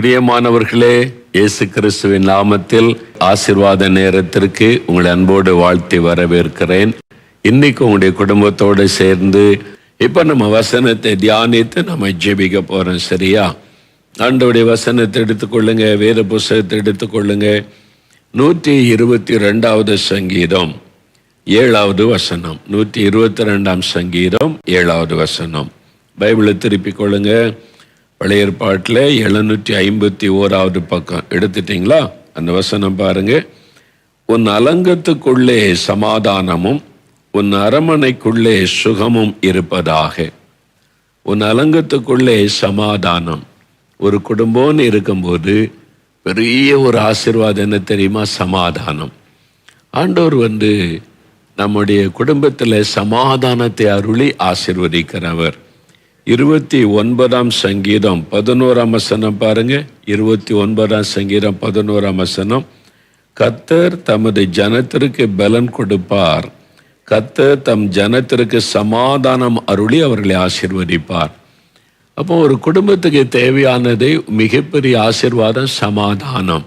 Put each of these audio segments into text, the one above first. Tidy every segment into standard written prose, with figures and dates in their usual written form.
பிரியமானவர்களே, இயேசு கிறிஸ்துவின் நாமத்தில் ஆசீர்வாத நேரத்திற்கு உங்களை அன்போடு வாழ்த்தி வரவேற்கிறேன். இன்னைக்கு உங்களுடைய குடும்பத்தோடு சேர்ந்து இப்ப நம்ம வசனத்தை தியானித்து நம்ம ஜெபிக்க போறோம். சரியா? ஆண்டவருடைய வசனத்தை எடுத்துக்கொள்ளுங்க, வேத புஸ்தகத்தை எடுத்துக்கொள்ளுங்க. 122வது சங்கீதம் 7வது வசனம். 122ஆம் சங்கீதம் 7வது வசனம். பைபிளை திருப்பிக் கொள்ளுங்க. பழைய ஏற்பாட்டில் 751வது பக்கம் எடுத்துட்டீங்களா? அந்த வசனம் பாருங்க. உன் அலங்கத்துக்குள்ளே சமாதானமும் உன் அரமனைக்குள்ளே சுகமும் இருப்பதாக. உன் அலங்கத்துக்குள்ளே சமாதானம். ஒரு குடும்பம்னு இருக்கும்போது பெரிய ஒரு ஆசீர்வாதம் என்ன தெரியுமா? சமாதானம். ஆண்டவர் நம்முடைய குடும்பத்தில் சமாதானத்தை அருளி ஆசீர்வதிக்கிறவர். 29ஆம் சங்கீதம் 11ஆம் வசனம் பாருங்க. 29ஆம் சங்கீதம் 11ஆம் வசனம். கர்த்தர் தமது ஜனத்திற்கு பலன் கொடுப்பார், கர்த்தர் தம் ஜனத்திற்கு சமாதானம் அருளி அவர்களை ஆசீர்வதிப்பார். அப்போ ஒரு குடும்பத்துக்கு தேவையானது மிகப்பெரிய ஆசீர்வாதம் சமாதானம்.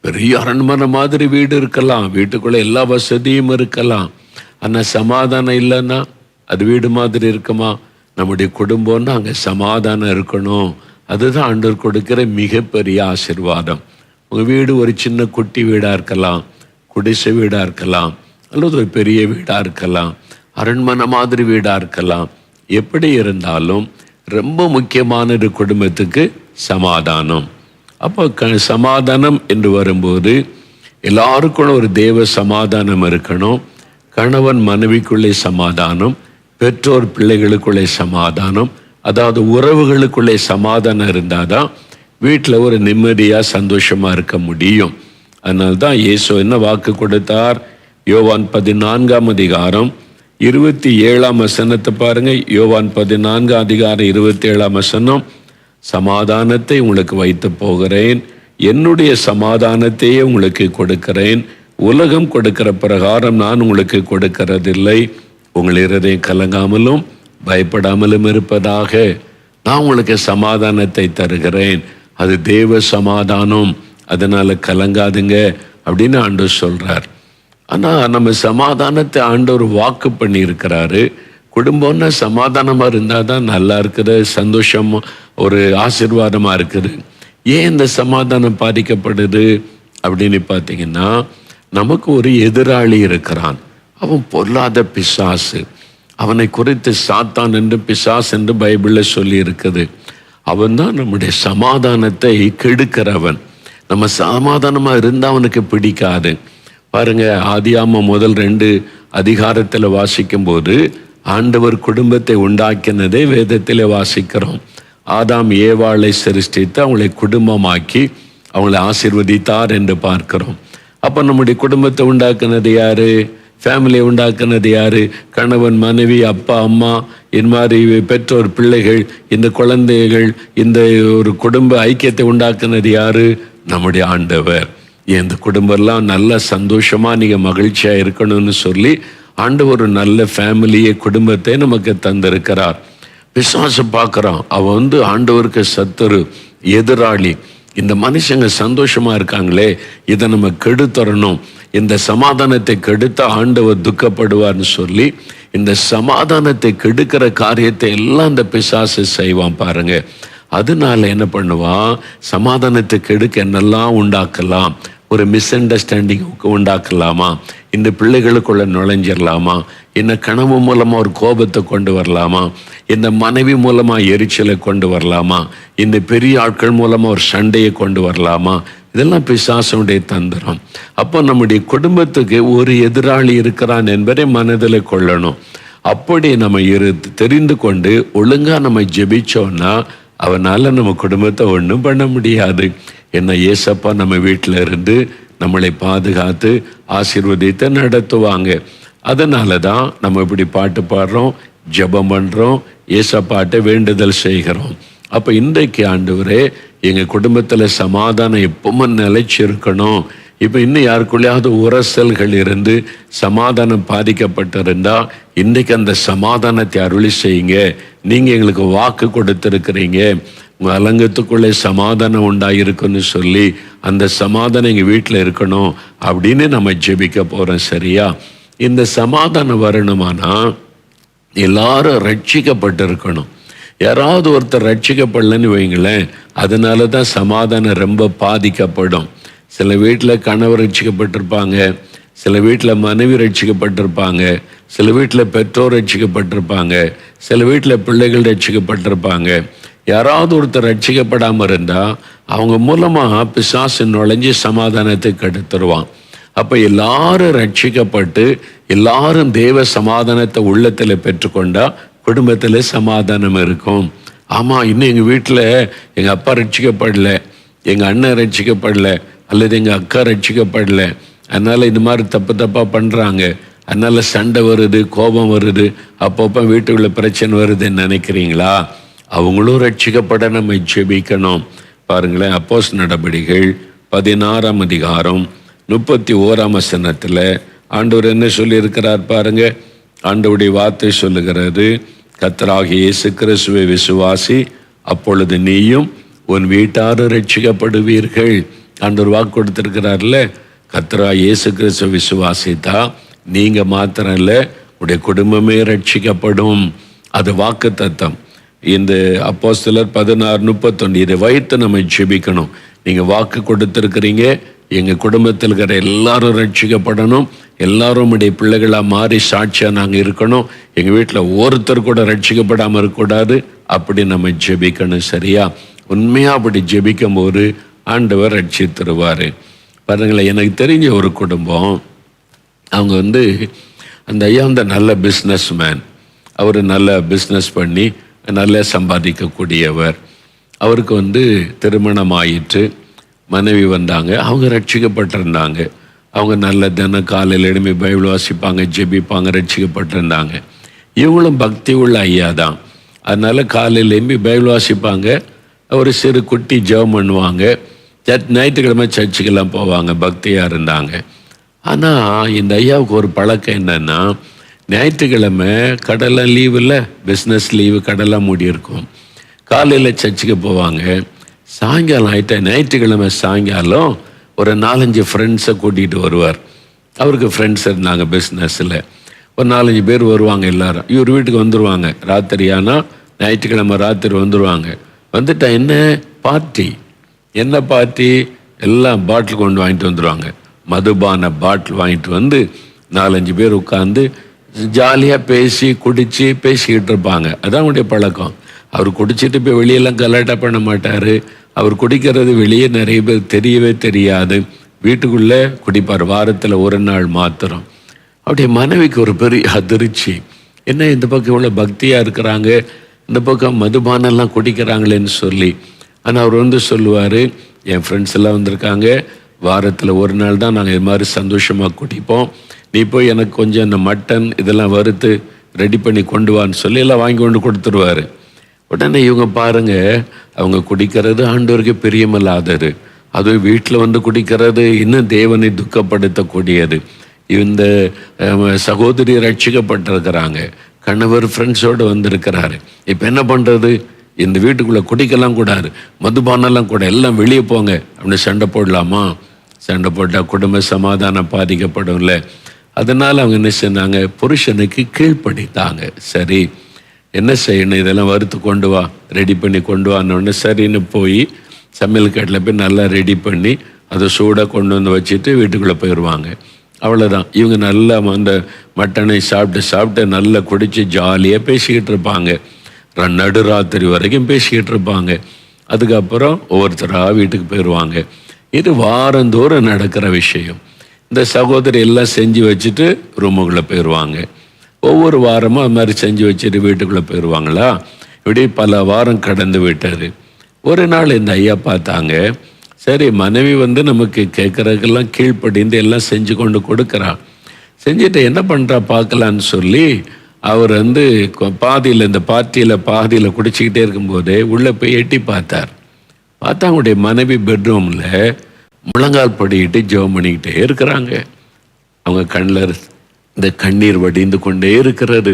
பெரிய அரண்மனை மாதிரி வீடு இருக்கலாம், வீட்டுக்குள்ள எல்லா வசதியும் இருக்கலாம், ஆனால் சமாதானம் இல்லைன்னா அது வீடு மாதிரி இருக்குமா? நம்முடைய குடும்பம்னா அங்கே சமாதானம் இருக்கணும். அதுதான் ஆண்டவர் கொடுக்கிற மிகப்பெரிய ஆசீர்வாதம். உங்கள் வீடு ஒரு சின்ன குட்டி வீடாக இருக்கலாம், குடிசை வீடாக இருக்கலாம், அல்லது ஒரு பெரிய வீடாக இருக்கலாம், அரண்மனை மாதிரி வீடாக இருக்கலாம். எப்படி இருந்தாலும் ரொம்ப முக்கியமானது குடும்பத்துக்கு சமாதானம். அப்போ சமாதானம் என்று வரும்போது எல்லாருக்கும் ஒரு தேவ சமாதானம் இருக்கணும். கணவன் மனைவிக்குள்ளே சமாதானம், பெற்றோர் பிள்ளைகளுக்குள்ளே சமாதானம், அதாவது உறவுகளுக்குள்ளே சமாதானம் இருந்தால் தான் வீட்டில் ஒரு நிம்மதியாக சந்தோஷமாக இருக்க முடியும். அதனால்தான் இயேசு என்ன வாக்கு கொடுத்தார்? யோவான் 14ஆம் அதிகாரம் 27ஆம் வசனத்தை பாருங்க. யோவான் 14ஆம் அதிகாரம் 27ஆம் வசனம். சமாதானத்தை உங்களுக்கு வைத்து போகிறேன், என்னுடைய சமாதானத்தையே உங்களுக்கு கொடுக்கிறேன், உலகம் கொடுக்கிற பிரகாரம் நான் உங்களுக்கு கொடுக்கிறதில்லை. உங்கள் இருதயம் கலங்காமலும் பயப்படாமலும் இருப்பதாக. நான் உங்களுக்கு சமாதானத்தை தருகிறேன், அது தேவ சமாதானம், அதனால கலங்காதுங்க அப்படின்னு ஆண்டவர் சொல்றார். ஆனால் நம்ம சமாதானத்தை ஆண்டவர் வாக்கு பண்ணி இருக்கிறாரு. குடும்பம்னா சமாதானமா இருந்தால் தான் நல்லா இருக்குது, சந்தோஷம், ஒரு ஆசீர்வாதமா இருக்குது. ஏன் இந்த சமாதானம் பாதிக்கப்படுது அப்படின்னு பார்த்தீங்கன்னா, நமக்கு ஒரு எதிராளி இருக்கிறான். அவன் பொல்லாத பிசாசு. அவனை குறித்து சாத்தான் என்று பிசாஸ் என்று பைபிளில் சொல்லி இருக்குது. அவன் தான் நம்முடைய சமாதானத்தை கெடுக்கிறவன். நம்ம சமாதானமா இருந்தால் அவனுக்கு பிடிக்காது. பாருங்க, ஆதியாகமம் முதல் 2 அதிகாரத்தில் வாசிக்கும் போது ஆண்டவர் குடும்பத்தை உண்டாக்கினதை வேதத்தில் வாசிக்கிறோம். ஆதாம் ஏவாளை சிருஷ்டித்து அவங்களை குடும்பமாக்கி அவங்களை ஆசீர்வதித்தார் என்று பார்க்கிறோம். அப்போ நம்முடைய குடும்பத்தை உண்டாக்குனது யாரு? ஃபேமிலியை உண்டாக்குனது யாரு? கணவன் மனைவி, அப்பா அம்மா, இந்த மாதிரி பெற்றோர் பிள்ளைகள், இந்த குழந்தைகள், இந்த ஒரு குடும்ப ஐக்கியத்தை உண்டாக்குனது யாரு? நம்முடைய ஆண்டவர். இந்த குடும்பம்லாம் நல்ல சந்தோஷமா நீங்க மகிழ்ச்சியா இருக்கணும்னு சொல்லி ஆண்டவர் ஒரு நல்ல ஃபேமிலியை, குடும்பத்தை நமக்கு தந்திருக்கிறார். பிசாசு பார்க்குறான், அவன் ஆண்டவருக்கு சத்துரு, எதிராளி. இந்த மனுஷங்க சந்தோஷமா இருக்காங்களே, இதை நம்ம கெடுத்தரணும், இந்த சமாதானத்தை கெடுத்த ஆண்டவர் துக்கப்படுவார்னு சொல்லி இந்த சமாதானத்தை கெடுக்கிற காரியத்தை எல்லாம் இந்த பிசாசு செய்வான் பாருங்க. அதனால என்ன பண்ணுவான்? சமாதானத்தை கெடுக்க என்னெல்லாம் உண்டாக்கலாம்? ஒரு மிஸ் அண்டர்ஸ்டாண்டிங் உண்டாக்கலாமா? இந்த பிள்ளைகளுக்குள்ள நுழைஞ்சிடலாமா? இந்த கனவு மூலமா ஒரு கோபத்தை கொண்டு வரலாமா? இந்த மனைவி மூலமா எரிச்சலை கொண்டு வரலாமா? இந்த பெரிய ஆட்கள் மூலமா ஒரு சண்டையை கொண்டு வரலாமா? இதெல்லாம் பிசாசுடைய தந்திரம். அப்போ நம்முடைய குடும்பத்துக்கு ஒரு எதிராளி இருக்கிறான் என்பதை மனதில் கொள்ளணும். அப்படி நம்ம தெரிந்து கொண்டு ஒழுங்கா நம்ம ஜெபிச்சோம்னா அவனால நம்ம குடும்பத்தை ஒன்றும் பண்ண முடியாது. என்ன, ஏசப்பா நம்ம வீட்டில் இருந்து நம்மளை பாதுகாத்து ஆசீர்வதித்து நடத்துவாங்க. அதனால தான் நம்ம இப்படி பாட்டு பாடுறோம், ஜெபம் பண்ணுறோம், ஏசப்பாட்டை வேண்டுதல் செய்கிறோம். அப்போ இன்றைக்கு ஆண்டவரே, எங்கள் குடும்பத்தில் சமாதானம் எப்பவும் நிலைச்சிருக்கணும். இப்போ இன்னும் யாருக்குள்ளேயாவது உரசல்கள் இருந்து சமாதானம் பாதிக்கப்பட்டிருந்தா இன்றைக்கு அந்த சமாதானத்தை அருளி செய்யுங்க. நீங்கள் எங்களுக்கு வாக்கு கொடுத்துருக்கிறீங்க, உங்கள் அலங்கத்துக்குள்ளே சமாதானம் உண்டாயிருக்குன்னு சொல்லி அந்த சமாதானம் எங்கள் வீட்டில் இருக்கணும் அப்படின்னு நம்ம ஜெபிக்க போகிறோம். சரியா? இந்த சமாதானம் வரணுமானா எல்லாரும் ரட்சிக்கப்பட்டு இருக்கணும். யாராவது ஒருத்தர் ரட்சிக்கப்படலன்னு வைங்களேன், அதனால தான் சமாதானம் ரொம்ப பாதிக்கப்படும். சில வீட்டில் கணவர் ரட்சிக்கப்பட்டிருப்பாங்க, சில வீட்டில் மனைவி ரட்சிக்கப்பட்டிருப்பாங்க, சில வீட்டில் பெற்றோர் ரட்சிக்கப்பட்டிருப்பாங்க, சில வீட்டில் பிள்ளைகள் ரட்சிக்கப்பட்டிருப்பாங்க. யாராவது ஒருத்தர் ரட்சிக்கப்படாமல் இருந்தால் அவங்க மூலமாக பிசாசு நுழைஞ்சி சமாதானத்தை கெடுத்துருவான். அப்போ எல்லாரும் ரட்சிக்கப்பட்டு எல்லாரும் தேவ சமாதானத்தை உள்ளத்தில் பெற்றுக்கொண்டா குடும்பத்தில் சமாதானம் இருக்கும். ஆமாம், இன்னும் எங்கள் வீட்டில் எங்கள் அப்பா ரட்சிக்கப்படல, எங்கள் அண்ணன் ரட்சிக்கப்படல, அல்லது எங்கள் அக்கா ரட்சிக்கப்படல, அதனால் இந்த மாதிரி தப்பாக பண்ணுறாங்க, அதனால் சண்டை வருது, கோபம் வருது, அப்பப்போ வீட்டுக்குள்ள பிரச்சனை வருதுன்னு நினைக்கிறீங்களா? அவங்களும் ரட்சிக்கப்பட நம்ம ஜெபிக்கணும். பாருங்களேன், அப்போஸ்தலர் நடபடிகள் 16ஆம் அதிகாரம் 31ஆம் வசனத்தில் ஆண்டவர் என்ன சொல்லியிருக்கிறார் பாருங்க. ஆண்டவருடைய வார்த்தை சொல்லுகிறது, கர்த்தராகிய இயேசு கிறிஸ்துவை விசுவாசி, அப்பொழுது நீயும் உன் வீட்டாரும் ரட்சிக்கப்படுவீர்கள். ஆண்டவர் வாக்கு கொடுத்திருக்கிறார்ல, கர்த்தராகிய இயேசு கிறிஸ்துவை விசுவாசித்தா நீங்க மாத்திரம் இல்லை, உடைய குடும்பமே ரட்சிக்கப்படும். அது வாக்கு தத்தம். இந்த அப்போஸ்தலர் 16:31 இதை வைத்து நம்ம ஜெபிக்கணும். நீங்கள் வாக்கு கொடுத்துருக்கிறீங்க, எங்கள் குடும்பத்தில் இருக்கிற எல்லாரும் ரட்சிக்கப்படணும், எல்லாரும் உடைய பிள்ளைகளாக மாறி சாட்சியாக நாங்கள் இருக்கணும், எங்கள் வீட்டில் ஒருத்தர் கூட ரட்சிக்கப்படாமல் இருக்கக்கூடாது. அப்படி நம்ம ஜெபிக்கணும். சரியா? உண்மையாக அப்படி ஜெபிக்கும் போது ஆண்டவர் ரட்சித்துருவார். பாருங்களேன், எனக்கு தெரிஞ்ச ஒரு குடும்பம், அவங்க அந்த ஐயா நல்ல பிஸ்னஸ் மேன். அவர் நல்ல பிஸ்னஸ் பண்ணி நல்லா சம்பாதிக்கக்கூடியவர். அவருக்கு திருமணம் ஆயிற்று, மனைவி வந்தாங்க, அவங்க ரட்சிக்கப்பட்டிருந்தாங்க. அவங்க நல்ல தினம் காலையில் எழுப்பி பைபிள் வாசிப்பாங்க, ஜெபிப்பாங்க, ரட்சிக்கப்பட்டிருந்தாங்க. இவங்களும் பக்தி உள்ள ஐயா தான். அதனால் காலையில் எழுப்பி பைபிள் வாசிப்பாங்க, ஒரு சிறு குட்டி ஜெபம் பண்ணுவாங்க, ஞாயிற்றுக்கிழமை சர்ச்சுக்கெல்லாம் போவாங்க, பக்தியாக இருந்தாங்க. ஆனால் இந்த ஐயாவுக்கு ஒரு பழக்கம் என்னென்னா, ஞாயிற்றுக்கிழமை கடைலாம் லீவு இல்லை, பிஸ்னஸ் லீவு, கடைலாம் மூடி இருக்கும். காலையில் சர்ச்சுக்கு போவாங்க, சாயங்காலம் ஆகிட்ட ஞாயிற்றுக்கிழமை சாயங்காலம் ஒரு 4-5 ஃப்ரெண்ட்ஸை கூட்டிகிட்டு வருவார். அவருக்கு ஃப்ரெண்ட்ஸ் இருந்தாங்க பிஸ்னஸில். ஒரு 4-5 பேர் வருவாங்க, எல்லாரும் இவர் வீட்டுக்கு வந்துடுவாங்க. ராத்திரி ஆனால் ஞாயிற்றுக்கிழமை ராத்திரி வந்துடுவாங்க. வந்துட்டா என்ன பார்ட்டி, என்ன பார்ட்டி, எல்லாம் பாட்டில் கொண்டு வாங்கிட்டு வந்துடுவாங்க. மதுபான பாட்டில் வாங்கிட்டு 4-5 பேர் உட்காந்து ஜாலியாக பேசி குடித்து பேசிக்கிட்டு இருப்பாங்க. அதான் அவனுடைய பழக்கம். அவர் குடிச்சிட்டு போய் வெளியெல்லாம் கலாட்டா பண்ண மாட்டார். அவர் குடிக்கிறது வெளியே நிறைய பேர் தெரியவே தெரியாது. வீட்டுக்குள்ளே குடிப்பார், வாரத்தில் ஒரு நாள் மாத்திரம். அவருடைய மனைவிக்கு ஒரு பெரிய அதிர்ச்சி, என்ன இந்த பக்கம் இவ்வளோ பக்தியாக இருக்கிறாங்க, இந்த பக்கம் மதுபானெல்லாம் குடிக்கிறாங்களேன்னு சொல்லி. ஆனால் அவர் சொல்லுவார், என் ஃப்ரெண்ட்ஸ் எல்லாம் வந்திருக்காங்க, வாரத்தில் ஒரு நாள் தான் நாங்கள் இது மாதிரி சந்தோஷமாக குடிப்போம், நீ போய் எனக்கு கொஞ்சம் இந்த மட்டன் இதெல்லாம் வறுத்து ரெடி பண்ணி கொண்டு வான்னு சொல்லி எல்லாம் வாங்கி கொண்டு கொடுத்துருவார். உடனே இவங்க பாருங்க, அவங்க குடிக்கிறது ஆண்டவருக்கு பிரியமில்லாதது, அதுவும் வீட்டில் குடிக்கிறது இன்னும் தேவனை துக்கப்படுத்தக்கூடியது. இந்த சகோதரி ரட்சிக்கப்பட்டிருக்கிறாங்க, கணவர் ஃப்ரெண்ட்ஸோடு வந்திருக்கிறாரு. இப்போ என்ன பண்ணுறது, இந்த வீட்டுக்குள்ளே குடிக்கலாம் கூடாது, மதுபானெல்லாம் கூட, எல்லாம் வெளியே போங்க அப்படின்னு சண்டை போடலாமா? சண்டை போட்டால் குடும்ப சமாதானம் பாதிக்கப்படும்ல. அதனால் அவங்க என்ன செஞ்சாங்க, புருஷனுக்கு கீழ்ப்படித்தாங்க. சரி என்ன செய்யணும், இதெல்லாம் வறுத்து கொண்டு வா, ரெடி பண்ணி கொண்டு வான்னு சரின்னு போய் சமையல் கட்டில் போய் நல்லா ரெடி பண்ணி அதை சூடாக கொண்டு வச்சுட்டு வீட்டுக்குள்ளே போயிடுவாங்க. அவ்வளோதான். இவங்க நல்லா அந்த மட்டனை சாப்பிட்டு நல்லா குடித்து ஜாலியாக பேசிக்கிட்டு இருப்பாங்க. நடுராத்திரி வரைக்கும் பேசிக்கிட்டு இருப்பாங்க. அதுக்கப்புறம் ஒவ்வொருத்தராக வீட்டுக்கு போயிடுவாங்க. இது வாரந்தோறும் நடக்கிற விஷயம். இந்த சகோதரி எல்லாம் செஞ்சு வச்சுட்டு ரூமுக்குள்ளே போயிடுவாங்க. ஒவ்வொரு வாரமும் அது மாதிரி செஞ்சு வச்சுட்டு வீட்டுக்குள்ளே போயிடுவாங்களா. இப்படி பல வாரம் கடந்து விட்டார். ஒரு நாள் இந்த ஐயா பார்த்தாங்க, சரி மனைவி நமக்கு கேட்குறதுக்கெல்லாம் கீழ்ப்படிந்து எல்லாம் செஞ்சு கொண்டு கொடுக்குறா, செஞ்சுட்டு என்ன பண்ணுறா பார்க்கலான்னு சொல்லி அவர் பாதியில் இந்த பார்ட்டியில் பாதியில் குடிச்சிக்கிட்டே இருக்கும்போதே உள்ளே போய் எட்டி பார்த்தார். பார்த்தா அவங்களுடைய மனைவி பெட்ரூமில் முழங்கால் படிக்கிட்டு ஜெபம் பண்ணிக்கிட்டே இருக்கிறாங்க. அவங்க கண்ணில் இந்த கண்ணீர் வடிந்து கொண்டே இருக்கிறது.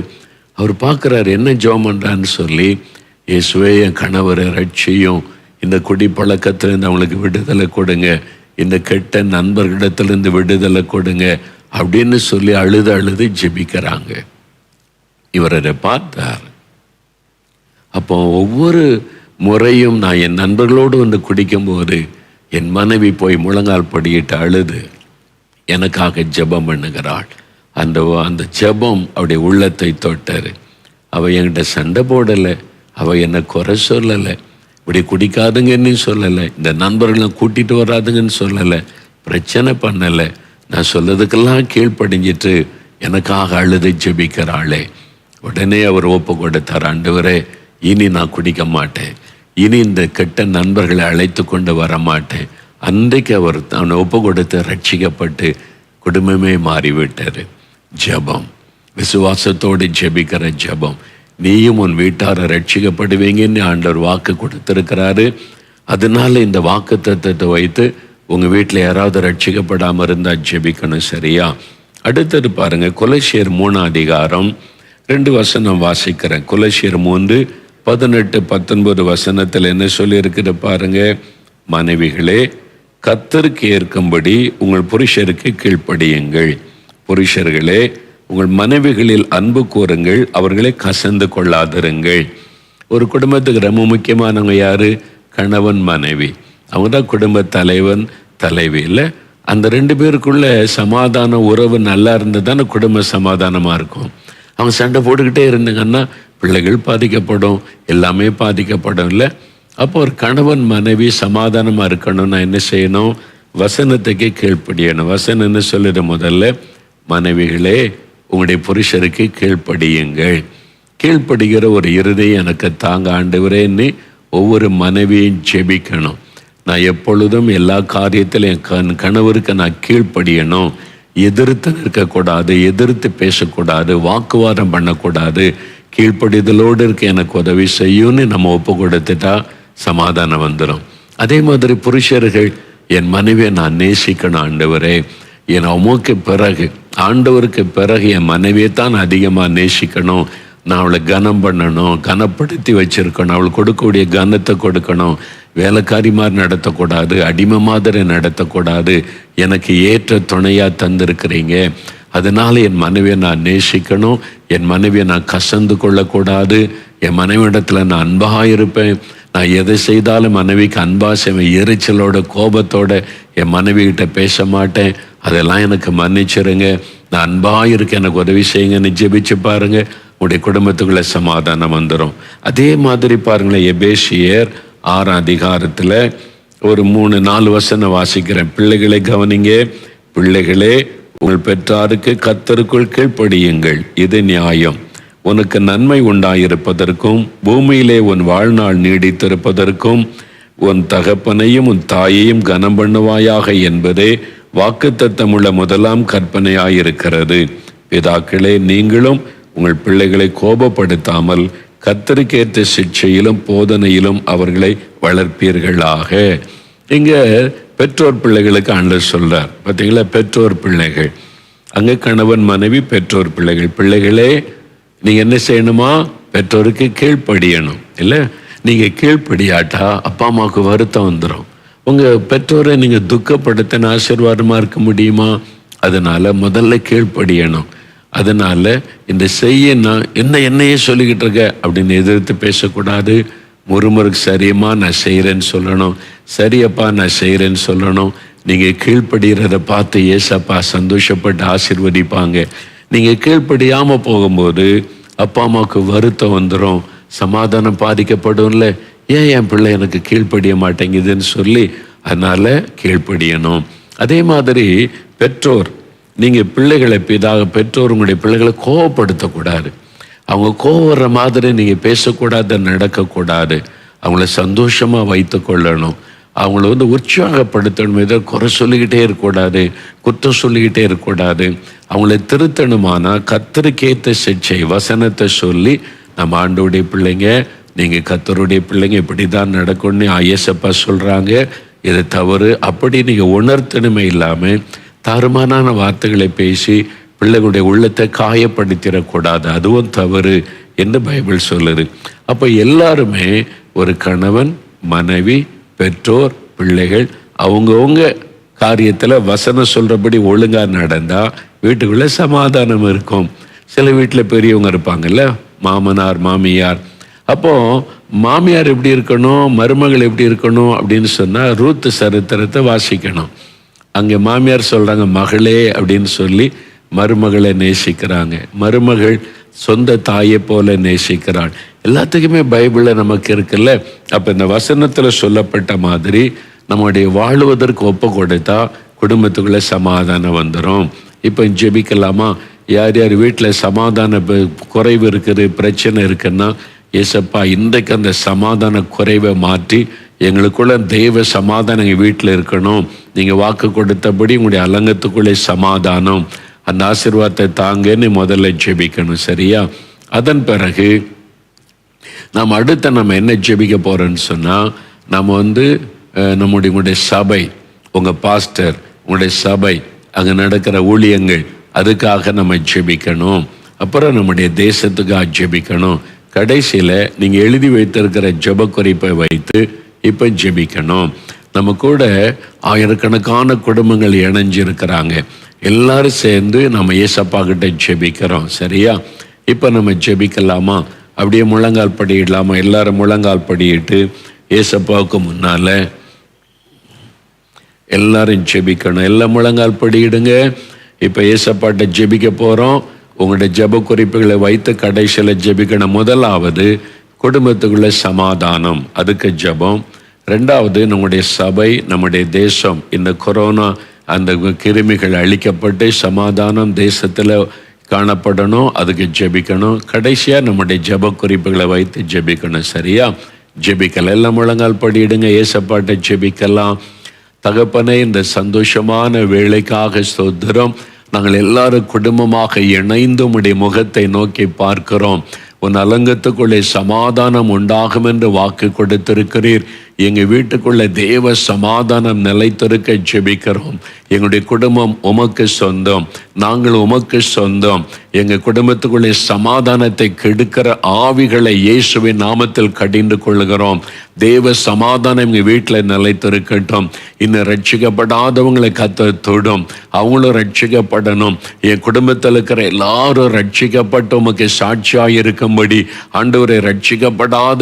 அவர் பார்க்குறாரு, என்ன ஜெபம் பண்ணுறான்னு சொல்லி. இயேசுவே என் கணவரை ரட்சியும், இந்த குடிப்பழக்கத்திலிருந்து அவங்களுக்கு விடுதலை கொடுங்க, இந்த கெட்ட நண்பர்களிடத்திலிருந்து விடுதலை கொடுங்க அப்படின்னு சொல்லி அழுது அழுது ஜெபிக்கிறாங்க. இவர் அதை பார்த்தார். அப்போ ஒவ்வொரு முறையும் நான் என் நண்பர்களோடு வந்து குடிக்கும்போது என் மனைவி போய் முழங்கால் படியிட்டு அழுது எனக்காக ஜெபம் பண்ணுகிறாள். அந்த ஜெபம் அவருடைய உள்ளத்தை தொட்டார். அவள் என்கிட்ட சண்டை போடலை, அவள் என்னை குறை சொல்லலை, இப்படி குடிக்காதுங்கன்னு சொல்லலை, இந்த நண்பர்களெலாம் கூட்டிகிட்டு வராதுங்கன்னு சொல்லலை, பிரச்சனை பண்ணலை. நான் சொல்லதுக்கெல்லாம் கீழ்ப்படிஞ்சிட்டு எனக்காக அழுது ஜெபிக்கிறாளே. உடனே அவர் ஒப்பு கொடுத்தார், ஆண்டவரே இனி நான் குடிக்க மாட்டேன், இனி இந்த கெட்ட நண்பர்களை அழைத்து கொண்டு வர மாட்டேன். அன்றைக்கு அவர் அவனை ஒப்பு கொடுத்து ரட்சிக்கப்பட்டு குடும்பமே மாறிவிட்டார். ஜெபம், விசுவாசத்தோடு ஜெபிக்கிற ஜெபம். நீயும் உன் வீட்டாரை ரட்சிக்கப்படுவீங்கன்னு ஆண்டவர் வாக்கு கொடுத்திருக்கிறாரு. அதனால இந்த வாக்கு தத்துவத்தை வைத்து உங்கள் வீட்டில் யாராவது ரட்சிக்கப்படாமல் இருந்தால் ஜெபிக்கணும். சரியா? அடுத்தது பாருங்க, கொலோசியர் 3:2 வாசிக்கிறேன். கொலோசியர் 3:18-19 என்ன சொல்லியிருக்குது பாருங்க. மனைவிகளே, கர்த்தருக்கு ஏற்கும்படி உங்கள் புருஷருக்கு கீழ்ப்படியுங்கள். புருஷர்களே, உங்கள் மனைவிகளில் அன்பு கூறுங்கள், அவர்களை கசந்து கொள்ளாதிருங்கள். ஒரு குடும்பத்துக்கு ரொம்ப முக்கியமானவங்க யாரு? கணவன் மனைவி. அவங்க தான் குடும்ப தலைவன் தலைவி. இல்லை, அந்த 2 பேருக்குள்ள சமாதான உறவு நல்லா இருந்து தானே குடும்ப சமாதானமாக இருக்கும். அவங்க சண்டை போட்டுக்கிட்டே இருந்தாங்கன்னா பிள்ளைகள் பாதிக்கப்படும், எல்லாமே பாதிக்கப்படும். இல்லை, அப்போ ஒரு கணவன் மனைவி சமாதானமாக இருக்கணும்னா என்ன செய்யணும்? வசனத்துக்கு கீழ்ப்படியணும். வசனம் என்ன சொல்லுது? முதல்ல, மனைவிகளே உங்களுடைய புருஷருக்கு கீழ்ப்படியுங்கள். கீழ்ப்படுகிற ஒரு இருதயம் எனக்கு தாங்க ஆண்டவரேன்னு ஒவ்வொரு மனைவியும் ஜெபிக்கணும். நான் எப்பொழுதும் எல்லா காரியத்திலும் என் கணவருக்கு நான் கீழ்ப்படியணும். எதிர்த்து நிற்கக்கூடாது, எதிர்த்து பேசக்கூடாது, வாக்குவாதம் பண்ணக்கூடாது. கீழ்ப்படிதலோடு இருக்க எனக்கு உதவி செய்யும்னு நம்ம ஒப்பு கொடுத்துட்டா சமாதானம் வந்துடும். அதே மாதிரி புருஷர்கள், என் மனைவியை நான் நேசிக்கணும் ஆண்டவரே, என் உமக்கு பிறகு ஆண்டவருக்கு பிறகு என் மனைவியை தான் அதிகமாக நேசிக்கணும். நான் அவளை கனம் பண்ணணும், கனப்படுத்தி வச்சிருக்கணும், அவளுக்கு கொடுக்கக்கூடிய கனத்தை கொடுக்கணும். வேலைக்காரி மாதிரி நடத்தக்கூடாது, அடிமை மாதிரி நடத்தக்கூடாது. எனக்கு ஏற்ற துணையாக தந்திருக்கிறீங்க, அதனால என் மனைவியை நான் நேசிக்கணும், என் மனைவியை நான் கசந்து கொள்ளக்கூடாது, என் மனைவியிடத்தில் நான் அன்பாக இருப்பேன். நான் எதை செய்தாலும் மனைவிக்கு அன்பா செய்வேன். எரிச்சலோட கோபத்தோட என் மனைவிகிட்ட பேச மாட்டேன். அதெல்லாம் எனக்கு மன்னிச்சிருங்க, நான் அன்பாக இருக்க எனக்கு உதவி செய்யுங்கன்னு ஜெபிச்சு பாருங்க, உங்களுடைய குடும்பத்துக்குள்ள சமாதானம் வந்துடும். அதே மாதிரி பாருங்களேன், எபேசியர் 6 ஒரு 3-4 வாசிக்கிறேன். பிள்ளைகளை கவனிங்க. பிள்ளைகளே, உங்கள் பெற்றாருக்கு கர்த்தருக்குள் கீழ்ப்படியுங்கள், இது நியாயம். உனக்கு நன்மை உண்டாயிருப்பதற்கும் பூமியிலே உன் வாழ்நாள் நீடித்திருப்பதற்கும் உன் தகப்பனையும் உன் தாயையும் கனம் பண்ணுவாயாக என்பதே வாக்குத்தத்தமுள்ள முதலாம் கற்பனையாயிருக்கிறது. பிதாக்களே, நீங்களும் உங்கள் பிள்ளைகளை கோபப்படுத்தாமல் கர்த்தருக்கேற்ற சிக்ஷையிலும் போதனையிலும் அவர்களை வளர்ப்பீர்களாக. இங்க பெற்றோர் பிள்ளைகளுக்கு ஆண்டவர் சொல்றார். பார்த்தீங்களா? பெற்றோர் பிள்ளைகள், அங்கே கணவன் மனைவி, பெற்றோர் பிள்ளைகள். பிள்ளைகளே, நீங்க என்ன செய்யணுமா? பெற்றோருக்கு கீழ்ப்படியணும். இல்லை, நீங்க கீழ்ப்படியாட்டா அப்பா அம்மாவுக்கு வருத்தம் வந்துடும். உங்க பெற்றோரை நீங்க துக்கப்படுத்தின ஆசீர்வாதமா இருக்க முடியுமா? அதனால முதல்ல கீழ்ப்படியணும். அதனால இந்த நான் என்னையே சொல்லிக்கிட்டு இருக்க அப்படின்னு எதிர்த்து பேசக்கூடாது. முறுமுறுக்கு சரியம்மா நான் செய்கிறேன்னு சொல்லணும், சரியப்பா நான் செய்கிறேன்னு சொல்லணும். நீங்கள் கீழ்ப்படுகிறத பார்த்து ஏசப்பா சந்தோஷப்பட்டு ஆசீர்வதிப்பாங்க. நீங்கள் கீழ்ப்படியாமல் போகும்போது அப்பா அம்மாவுக்கு வருத்தம் வந்துடும், சமாதானம் பாதிக்கப்படும்ல. ஏன் என் பிள்ளை எனக்கு கீழ்ப்படிய மாட்டேங்குதுன்னு சொல்லி அதனால் கீழ்ப்படியணும். அதே மாதிரி பெற்றோர், நீங்கள் பிள்ளைகளை பெற்றோர் உங்களுடைய பிள்ளைகளை கோவப்படுத்தக்கூடாது. அவங்க கோவம் வர்ற மாதிரி நீங்கள் பேசக்கூடாது, நடக்கக்கூடாது. அவங்கள சந்தோஷமாக வைத்து கொள்ளணும். அவங்கள உற்சாகப்படுத்தணும். இதை குறை சொல்லிக்கிட்டே இருக்கக்கூடாது, குற்றம் சொல்லிக்கிட்டே இருக்கக்கூடாது. அவங்கள திருத்தணுமானா கர்த்தருக்கேற்ற சிக்ஷை வசனத்தை சொல்லி, நம்ம ஆண்டவருடைய பிள்ளைங்க, நீங்கள் கர்த்தருடைய பிள்ளைங்க, இப்படி தான் நடக்கும்னு ஐயசப்பா சொல்கிறாங்க, இது தவறு அப்படி நீங்கள் உணர்த்தணுமே இல்லாமல் தாறுமாறான வார்த்தைகளை பேசி பிள்ளைகளுடைய உள்ளத்தை காயப்படுத்திடக்கூடாது. அதுவும் தவறு. என்று பைபிள் சொல்லுது. அப்போ எல்லாருமே ஒரு கணவன், மனைவி, பெற்றோர், பிள்ளைகள் அவங்கவுங்க காரியத்தில் வசனம் சொல்கிறபடி ஒழுங்காக நடந்தால் வீட்டுக்குள்ளே சமாதானம் இருக்கும். சில வீட்டில் பெரியவங்க இருப்பாங்கல்ல, மாமனார், மாமியார். அப்போது மாமியார் எப்படி இருக்கணும், மருமகள் எப்படி இருக்கணும் அப்படின்னு சொன்னால் ரூத்து சரித்திரத்தை வாசிக்கணும். அங்கே மாமியார் சொல்கிறாங்க மகளே அப்படின்னு சொல்லி மருமகளை நேசிக்கிறாங்க. மருமகள் சொந்த தாயை போல நேசிக்கிறாள். எல்லாத்துக்குமே பைபிளில் நமக்கு இருக்குல்ல. அப்போ இந்த வசனத்தில் சொல்லப்பட்ட மாதிரி நம்முடைய வாழுவதற்கு ஒப்பு கொடுத்தா குடும்பத்துக்குள்ளே சமாதானம் வந்துடும். இப்போ ஜெபிக்கலாமா? யார் யார் வீட்டில் சமாதான குறைவு இருக்குது, பிரச்சனை இருக்குன்னா, ஏசப்பா இன்றைக்கு அந்த சமாதான குறைவை மாற்றி எங்களுக்குள்ள தெய்வ சமாதானம் எங்கள் வீட்டில் இருக்கணும். நீங்கள் வாக்கு கொடுத்தபடி உங்களுடைய அலங்கத்துக்குள்ளே சமாதானம், அந்த ஆசீர்வாதத்தை தாங்கன்னு முதல்ல ஜெபிக்கணும். சரியா? அதன் பிறகு நம்ம நம்ம என்ன ஜெபிக்க போகிறோன்னு சொன்னால், நம்ம உங்களுடைய சபை, உங்கள் பாஸ்டர், உங்களுடைய சபை, அங்கே நடக்கிற ஊழியங்கள், அதுக்காக நம்ம ஜெபிக்கணும். அப்புறம் நம்முடைய தேசத்துக்காக ஜெபிக்கணும். கடைசியில் நீங்கள் எழுதி வைத்திருக்கிற ஜெப குறிப்பை வைத்து இப்போ ஜெபிக்கணும். நம்ம கூட ஆயிரக்கணக்கான குடும்பங்கள் இணைஞ்சிருக்கிறாங்க. எல்லாரும் சேர்ந்து நம்ம ஏசப்பா கிட்ட ஜெபிக்கிறோம். சரியா? இப்போ நம்ம ஜெபிக்கலாமா? அப்படியே முழங்கால் படியிடலாமா? எல்லாரும் முழங்கால் படியிட்டு ஏசப்பாவுக்கு முன்னால் எல்லாரும் ஜெபிக்கணும். எல்லாம் முழங்கால் படியிடுங்க. இப்போ ஏசப்பாட்ட ஜெபிக்க போகிறோம். உங்களுடைய ஜெப குறிப்புகளை வைத்து கடைசியில் ஜெபிக்கணும். முதலாவது குடும்பத்துக்குள்ள சமாதானம், அதுக்கு ஜெபம். ரெண்டாவது நம்முடைய சபை, நம்முடைய தேசம், இந்த கொரோனா அந்த கிருமிகள் அழிக்கப்பட்டு சமாதானம் தேசத்தில் காணப்படணும், அதுக்கு ஜெபிக்கணும். கடைசியாக நம்முடைய ஜெப குறிப்புகளை வைத்து ஜெபிக்கணும். சரியா? ஜெபிக்கலாம். எல்லாம் முழங்கால் படியிடுங்க. ஏசப்பாட்டை ஜெபிக்கலாம். தகப்பனே, இந்த சந்தோஷமான வேலைக்காக ஸ்தோத்திரம். நாங்கள் எல்லாரும் குடும்பமாக இணைந்து உம்முடைய முகத்தை நோக்கி பார்க்கிறோம். உன் அலங்கத்துக்குள்ளே சமாதானம் உண்டாகும் என்று வாக்கு கொடுத்திருக்கிறீர். எங்கள் வீட்டுக்குள்ளே தேவ சமாதானம் நிலைத்திருக்க ஜெபிக்கிறோம். எங்களுடைய குடும்பம் உமக்கு சொந்தம், நாங்கள் உமக்கு சொந்தம். எங்கள் குடும்பத்துக்குள்ளே சமாதானத்தை கெடுக்கிற ஆவிகளை இயேசுவின் நாமத்தில் கடிந்து கொள்கிறோம். தேவ சமாதானம் எங்கள் வீட்டில் நிலைத்திருக்கட்டும். இன்னும் ரட்சிக்கப்படாதவங்களை கர்த்தர் தொடும், அவங்களும் ரட்சிக்கப்படணும். என் குடும்பத்தில் இருக்கிற எல்லாரும் ரட்சிக்கப்பட்டு உமக்கு சாட்சியாக இருக்கும்படி ஆண்டவரை, ரட்சிக்கப்படாத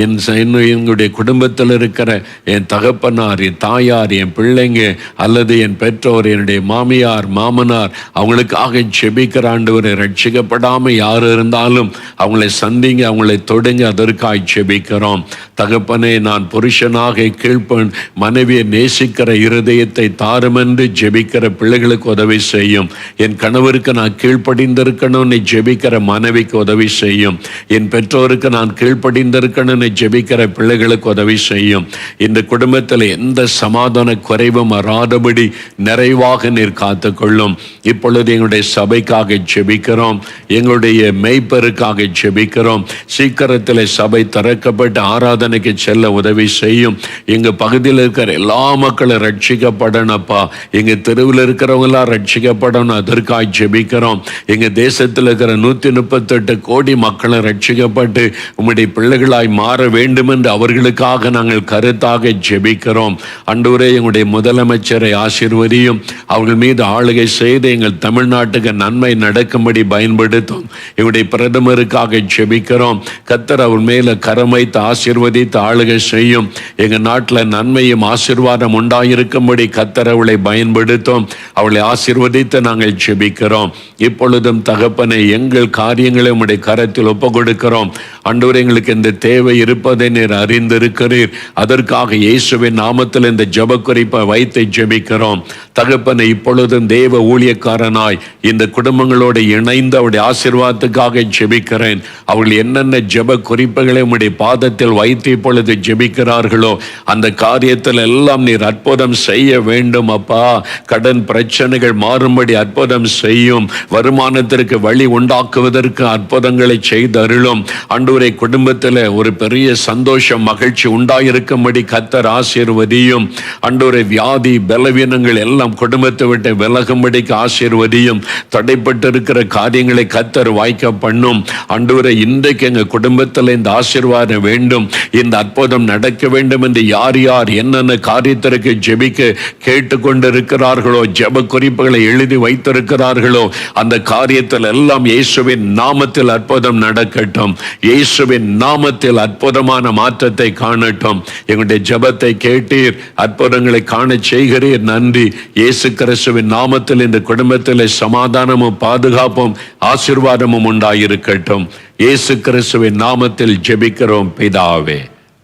என்னுடைய குடும்பத்தில் இருக்கிற என் தகப்பனார், என் தாயார், என் பிள்ளைங்க அல்லது என் பெற்றோர், என்னுடைய மாமியார், மாமனார், அவங்களுக்காக ஜெபிக்கிற ஆண்டவரை, ரட்சிக்கப்படாமல் யார் இருந்தாலும் அவங்களை சந்திங்க, அவங்களை தொடுங்க, அதற்காக ஜெபிக்கிறோம். தகப்பனே, நான் புருஷனாக கீழ்ப்பன் மனைவியை நேசிக்கிற இருதயத்தை தாருமென்று ஜெபிக்கிற பிள்ளைகளுக்கு உதவி செய்யும். என் கணவருக்கு நான் கீழ்ப்படிந்திருக்கணும்னு ஜெபிக்கிற மனைவிக்கு உதவி செய்யும். என் பெற்றோருக்கு நான் கீழ்ப்படிந்திருக்கணும்னு ஜெபிக்கிற பிள்ளைகளுக்கு உதவி செய்யும். இந்த குடும்பத்தில் எந்த சமாதான குறைவும் வராதபடி நிறைவாக நீர் காத்துக்கொள்ளும். இப்பொழுது எங்களுடைய சபைக்காக ஜெபிக்கிறோம். எங்களுடைய மெய்ப்பருக்காக ஜெபிக்கிறோம். சீக்கிரத்தில் சபை திறக்கப்பட்டு ஆராதனைக்கு செல்ல உதவி செய்யும். எங்க பகுதியில் இருக்கிற எல்லா மக்களும் ரட்சிக்கப்படணும்ப்பா. எங்க தெருவில் இருக்கிறவங்க எல்லாம் ரட்சிக்கப்படணும், அதற்காக ஜெபிக்கிறோம். எங்க தேசத்தில் இருக்கிற 138 கோடி மக்களும் ரட்சிக்கப்பட்டு உம்முடைய பிள்ளைகளாய் மாற வேண்டும் என்று அவர்களுக்காக நாங்கள் கருத்தாக ஜெபிக்கிறோம். ஆண்டவரே, எங்களுடைய முதலமைச்சரை ஆசீர்வதியும். அவர்கள் மீது ஆளுகை செய்து எங்கள் தமிழ்நாட்டுக்கு நன்மை நடக்கும்படி பயன்படுத்தும். எங்களுடைய பிரதமருக்காக ஜெபிக்கிறோம். கர்த்தர் அவர் மேல கரம் வைத்து ஆசீர்வதித்து ஆளுகை செய்யும். எங்கள் நாட்டில் நன்மையும் ஆசீர்வாதம் உண்டாயிருக்கும்படி கர்த்தர் அவளை பயன்படுத்தும். அவளை ஆசீர்வதித்து நாங்கள் ஜெபிக்கிறோம். இப்பொழுதும் தகப்பனை, எங்கள் காரியங்களை உம்முடைய கரத்தில் ஒப்பு கொடுக்கிறோம். ஆண்டவரே, எங்களுக்கு இந்த தேவை இருப்பதை நீர் அறிந்திருக்கிறீர். அதற்காக இயேசுவின் நாமத்தில் இந்த ஜெப குறிப்பை வைத்து ஜெபிக்கிறோம். தகப்பனை, இப்பொழுதும் தேவ ஊழியக்காரனாய் இந்த குடும்பங்களோடு இணைந்து அவருடைய ஆசீர்வாதத்துக்காக ஜெபிக்கிறேன். அவர்கள் என்னென்ன ஜெப குறிப்புகளை உம்முடைய பாதத்தில் வைத்து இப்பொழுது ஜெபிக்கிறார்களோ அந்த காரியத்தில் எல்லாம் நீர் அற்புதம் செய்ய வேண்டும் அப்பா. கடன் பிரச்சனைகள் மாறும்படி அற்புதம் செய்யும். வருமானத்திற்கு வழி உண்டாக்குவதற்கு அற்புதங்களை செய்தருளும். ஆண்டவரே, குடும்பத்தில் ஒரு பெரிய சந்தோஷம், மகிழ்ச்சி உண்டாயிருக்கும்படி கர்த்தர் ஆசீர்வதியும். ஆண்டவரே, வியாதி பலவீனங்கள் எல்லாம் எல்லாம் குடும்பத்தை விட்டு விலகும்படிக்கு ஆசீர்வதியும். தடைப்பட்டிருக்கிற காரியங்களை கர்த்தர் வாய்க்க பண்ணும். ஆண்டவரே, இன்றைக்கு எங்க குடும்பத்தில் இந்த ஆசீர்வாதம் வேண்டும், இந்த அற்புதம் நடக்க வேண்டும் என்று யார் யார் என்னென்ன காரியத்திற்கு ஜெபிக்க கேட்டுக்கொண்டிருக்கிறார்களோ, ஜெப குறிப்புகளை எழுதி வைத்திருக்கிறார்களோ, அந்த காரியத்தில் எல்லாம் இயேசுவின் நாமத்தில் அற்புதம் நடக்கட்டும். இயேசுவின் நாமத்தில் அற்புதமான மாற்றத்தை காணட்டும். எங்களுடைய ஜெபத்தை கேட்டீர், அற்புதங்களை காண செய்கிறீர். நன்றி. இயேசு கிறிஸ்துவின் நாமத்தில் இந்த குடும்பத்தில் சமாதானமும் பாதுகாப்பும் ஆசீர்வாதமும் உண்டாயிருக்கட்டும். இயேசு கிறிஸ்துவின் நாமத்தில் ஜெபிக்கிறோம் பிதாவே.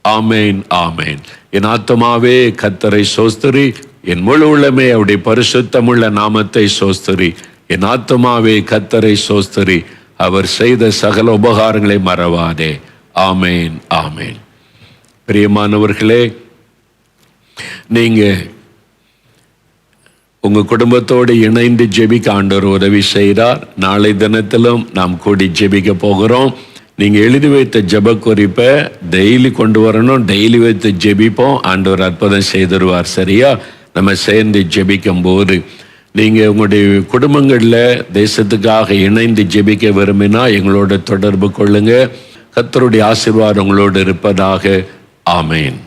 ஆமேன், ஆமேன். என் ஆத்துமாவே கர்த்தரை சோஸ்திரி, என் முழு உள்ளமே அவருடைய பரிசுத்தமுள்ள நாமத்தை சோஸ்திரி. என் ஆத்துமாவே கர்த்தரை சோஸ்திரி, அவர் செய்த சகல உபகாரங்களை மறவாதே. ஆமேன், ஆமேன். பிரியமானவர்களே, நீங்க உங்க குடும்பத்தோடு இணைந்து ஜெபிக்க ஆண்டவர் உதவி செய்கிறார். நாளை தினத்திலும் நாம் கூடி ஜெபிக்க போகிறோம். நீங்க எழுதி வைத்த ஜெப குறிப்பை டெய்லி கொண்டு வரணும். டெய்லி வைத்து ஜெபிப்போம். ஆண்டவர் அற்புதம் செய்திருவார். சரியா? நம்ம சேர்ந்து ஜெபிக்கும் போது நீங்க உங்களுடைய குடும்பங்களில் தேசத்துக்காக இணைந்து ஜெபிக்க விரும்பினா எங்களோட தொடர்பு கொள்ளுங்க. கர்த்தருடைய ஆசீர்வாதம் உங்களோடு இருப்பதாக. ஆமேன்.